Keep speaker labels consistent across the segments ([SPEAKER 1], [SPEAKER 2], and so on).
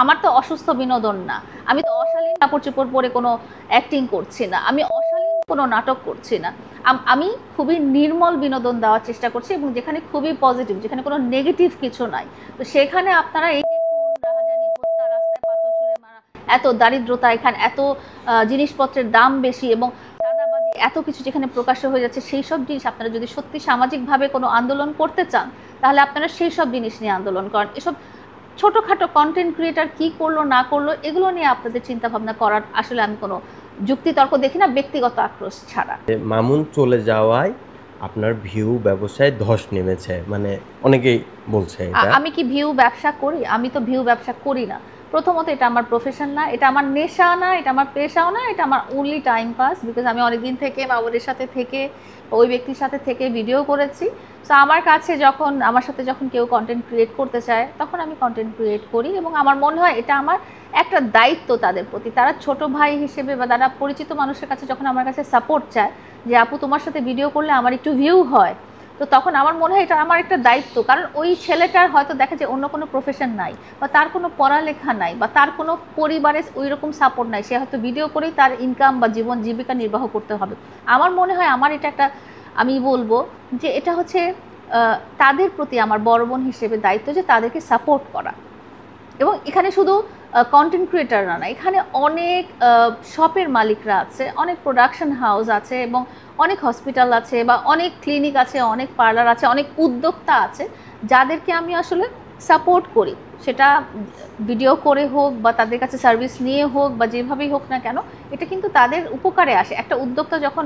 [SPEAKER 1] আমার তো অসুস্থ বিনোদন না, আমি তো অশালীন কাপড় চোপড় পরে কোনো অ্যাক্টিং করছি না, আমি অশালীন কোনো নাটক করছি না। আমি খুবই নির্মল বিনোদন দেওয়ার চেষ্টা করছি, এবং যেখানে খুবই পজিটিভ, যেখানে কোনো নেগেটিভ কিছু নাই। তো সেখানে আপনারা এই যে খুন, রাহাজানি, হত্যা, রাস্তায় পাথর ছুঁড়ে মারা, এত দারিদ্রতা, এখানে এত জিনিসপত্রের দাম বেশি এবং চাঁদাবাজি, এত কিছু যেখানে প্রকাশ্য হয়ে যাচ্ছে, সেই সব জিনিস আপনারা যদি সত্যি সামাজিকভাবে কোনো আন্দোলন করতে চান, তাহলে আপনারা সেই সব জিনিস নিয়ে আন্দোলন করেন। এসব ছোটোখাটো কন্টেন্ট ক্রিয়েটার কী করলো না করলো এগুলো নিয়ে আপনাদের চিন্তা ভাবনা করার আসলে আমি কোনো যুক্তিতর্ক দেখি না, ব্যক্তিগত আক্রোশ ছাড়া।
[SPEAKER 2] মামুন চলে যাওয়ায় আপনার ভিউ ব্যবসায় ধস নেমেছে, মানে অনেকেই বলছে এটা।
[SPEAKER 1] আমি কি ভিউ ব্যবসা করি? আমি তো ভিউ ব্যবসা করি না। প্রথমত এটা আমার প্রফেশন না, এটা আমার নেশা না, এটা আমার পেশাও না, এটা আমার অনলি টাইম পাস। বিকজ আমি অনেকদিন থেকে বাবুদের সাথে থেকে, ওই ব্যক্তির সাথে থেকে ভিডিও করেছি। সো আমার কাছে যখন আমার সাথে যখন কেউ কন্টেন্ট ক্রিয়েট করতে চায়, তখন আমি কন্টেন্ট ক্রিয়েট করি, এবং আমার মনে হয় এটা আমার একটা দায়িত্ব তাদের প্রতি। তারা ছোট ভাই হিসেবে বা তারা পরিচিত মানুষের কাছে যখন আমার কাছে সাপোর্ট চায় যে আপু তোমার সাথে ভিডিও করলে আমার একটু ভিউ হয়, তো তখন আমার মনে হয় এটা আমার একটা দায়িত্ব। কারণ ওই ছেলেটার হয়তো দেখা যায় অন্য কোনো প্রফেশন নাই, বা তার কোনো পড়ালেখা নাই, বা তার কোনো পরিবারে ওই রকম সাপোর্ট নাই, সে হয়তো ভিডিও করেই তার ইনকাম বা জীবন জীবিকা নির্বাহ করতে হবে। আমার মনে হয় আমার এটা একটা, আমি বলবো যে এটা হচ্ছে তাদের প্রতি আমার বড় বোন হিসেবে দায়িত্ব যে তাদেরকে সাপোর্ট করা। এবং এখানে শুধু কন্টেন্ট ক্রিয়েটাররা না, এখানে অনেক শপের মালিকরা আছে, অনেক প্রোডাকশন হাউস আছে, এবং অনেক হসপিটাল আছে, বা অনেক ক্লিনিক আছে, অনেক পার্লার আছে, অনেক উদ্যোক্তা আছে, যাদেরকে আমি আসলে সাপোর্ট করি। সেটা ভিডিও করে হোক, বা তাদের কাছে সার্ভিস নিয়ে হোক, বা যেভাবেই হোক না কেন, এটা কিন্তু তাদের উপকারে আসে। একটা উদ্যোক্তা যখন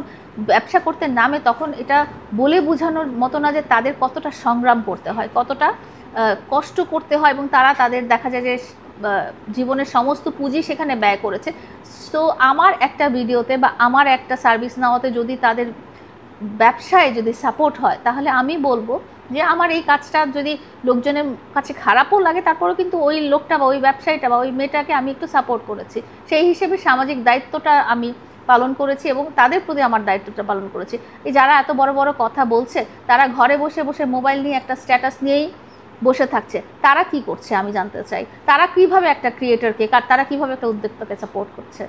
[SPEAKER 1] ব্যবসা করতে নামে, তখন এটা বলে বোঝানোর মতো না যে তাদের কতটা সংগ্রাম করতে হয়, কতটা কষ্ট করতে হয়, এবং তারা তাদের দেখা যায় যে জীবনের সমস্ত পুঁজি সেখানে ব্যয় করেছে। সো আমার একটা ভিডিওতে বা আমার একটা সার্ভিস নেওয়াতে যদি তাদের ব্যবসায় যদি সাপোর্ট হয়, তাহলে আমি বলবো যে আমার এই কাজটা যদি লোকজনের কাছে খারাপও লাগে, তারপরেও কিন্তু ওই লোকটা বা ওই ব্যবসায়ীটা বা ওই মেয়েটাকে আমি একটু সাপোর্ট করেছি, সেই হিসেবে সামাজিক দায়িত্বটা আমি পালন করেছি, এবং তাদের প্রতি আমার দায়িত্বটা পালন করেছি। এই যারা এত বড় বড় কথা বলছে, তারা ঘরে বসে বসে মোবাইল নিয়ে একটা স্ট্যাটাস নিয়েই বসে থাকছে, তারা কি করছে আমি জানতে চাই। তারা কিভাবে একটা ক্রিয়েটরকে, তারা কিভাবে একটা উদ্যোক্তাকে সাপোর্ট করছে।